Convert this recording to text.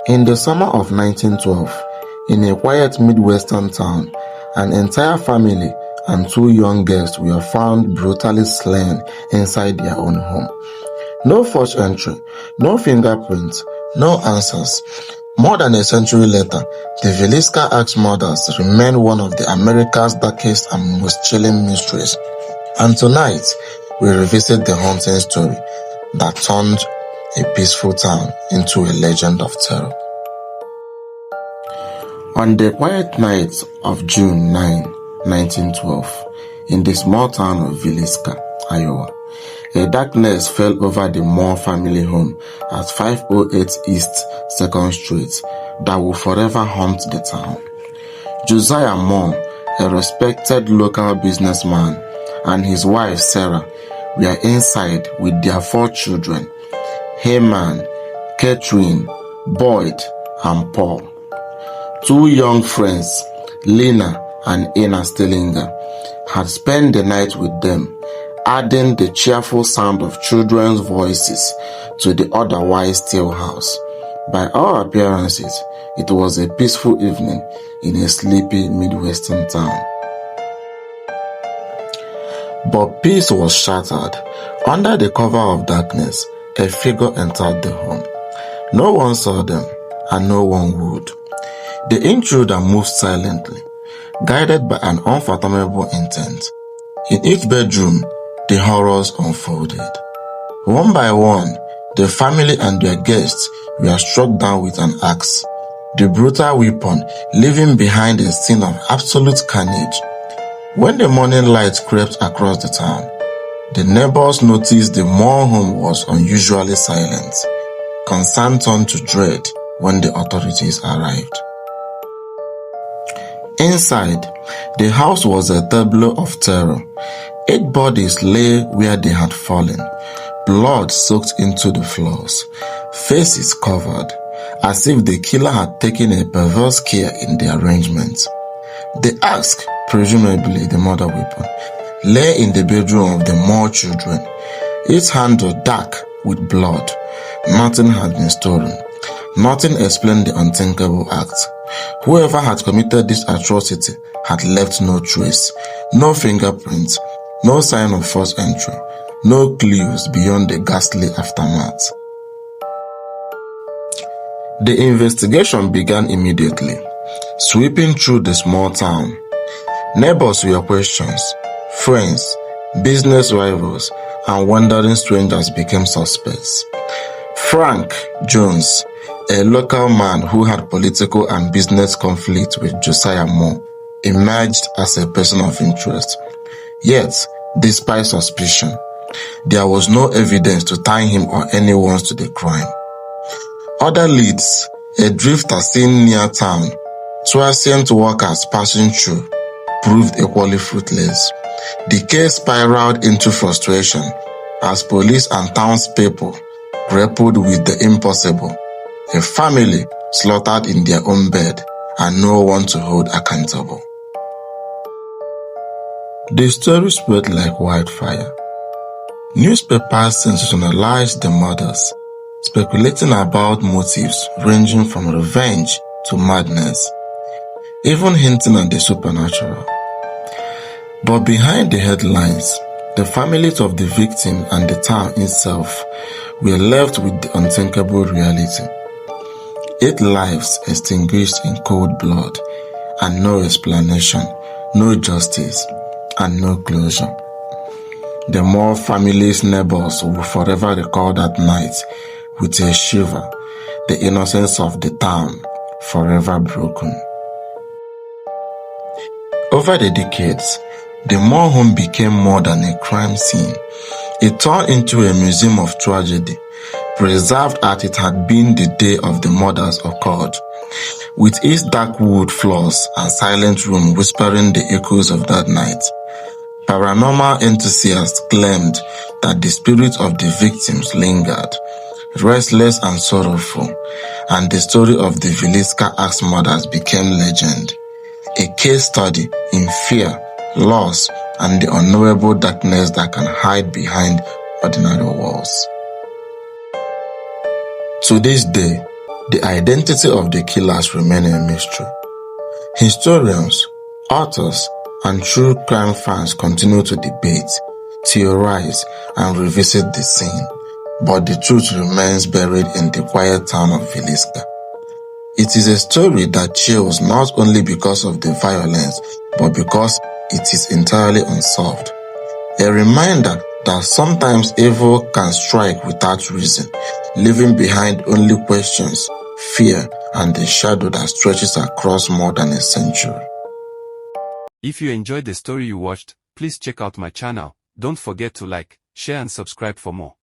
In the summer of 1912, in a quiet Midwestern town, an entire family and two young girls were found brutally slain inside their own home. No forced entry, no fingerprints, no answers. More than a century later, the Villisca Axe Murders remain one of the America's darkest and most chilling mysteries. And tonight, we revisit the haunting story that turned a peaceful town into a legend of terror. On the quiet night of June 9, 1912, in the small town of Villisca, Iowa, a darkness fell over the Moore family home at 508 East 2nd Street that will forever haunt the town. Josiah Moore, a respected local businessman, and his wife Sarah were inside with their 4 children, Heyman, Catherine, Boyd, and Paul. 2 young friends, Lena and Anna Stillinger, had spent the night with them, adding the cheerful sound of children's voices to the otherwise still house. By all appearances, it was a peaceful evening in a sleepy Midwestern town. But peace was shattered. Under the cover of darkness, a figure entered the home. No one saw them, and no one would. The intruder moved silently, guided by an unfathomable intent. In each bedroom, the horrors unfolded. One by one, the family and their guests were struck down with an axe, the brutal weapon leaving behind a scene of absolute carnage. When the morning light crept across the town, the neighbors noticed the Moore home was unusually silent. Concern turned to dread when the authorities arrived. Inside, the house was a tableau of terror. 8 bodies lay where they had fallen, blood soaked into the floors, faces covered, as if the killer had taken a perverse care in the arrangement. The axe, presumably the murder weapon, lay in the bedroom of the Moore children, its handle dark with blood. Nothing had been stolen. Nothing explained the unthinkable act. Whoever had committed this atrocity had left no trace, no fingerprints, no sign of forced entry, no clues beyond the ghastly aftermath. The investigation began immediately, sweeping through the small town. Neighbors were questioned, friends, business rivals, and wandering strangers became suspects. Frank Jones, a local man who had political and business conflict with Josiah Moore, emerged as a person of interest. Yet, despite suspicion, there was no evidence to tie him or anyone to the crime. Other leads, a drifter seen near town, transient workers passing through, proved equally fruitless. The case spiraled into frustration as police and townspeople grappled with the impossible. A family slaughtered in their own bed and no one to hold accountable. The story spread like wildfire. Newspapers sensationalized the murders, speculating about motives ranging from revenge to madness, even hinting at the supernatural. But behind the headlines, the families of the victim and the town itself were left with the unthinkable reality. 8 lives extinguished in cold blood, and no explanation, no justice, and no closure. The Moore family's neighbors will forever recall that night with a shiver, the innocence of the town forever broken. Over the decades, the Moore home became more than a crime scene. It turned into a museum of tragedy, preserved as it had been the day of the murders occurred, with its dark wood floors and silent room whispering the echoes of that night. Paranormal enthusiasts claimed that the spirits of the victims lingered, restless and sorrowful, and the story of the Villisca Axe Murders became legend, a case study in fear, loss, and the unknowable darkness that can hide behind ordinary walls. To this day, The identity of the killers remain a mystery. Historians, authors, and true crime fans continue to debate, theorize, and revisit the scene, but the truth remains buried in the quiet town of Villisca. It is a story that chills not only because of the violence, but because it is entirely unsolved. A reminder that sometimes evil can strike without reason, leaving behind only questions, fear, and a shadow that stretches across more than a century. If you enjoyed the story you watched, please check out my channel. Don't forget to like, share and subscribe for more.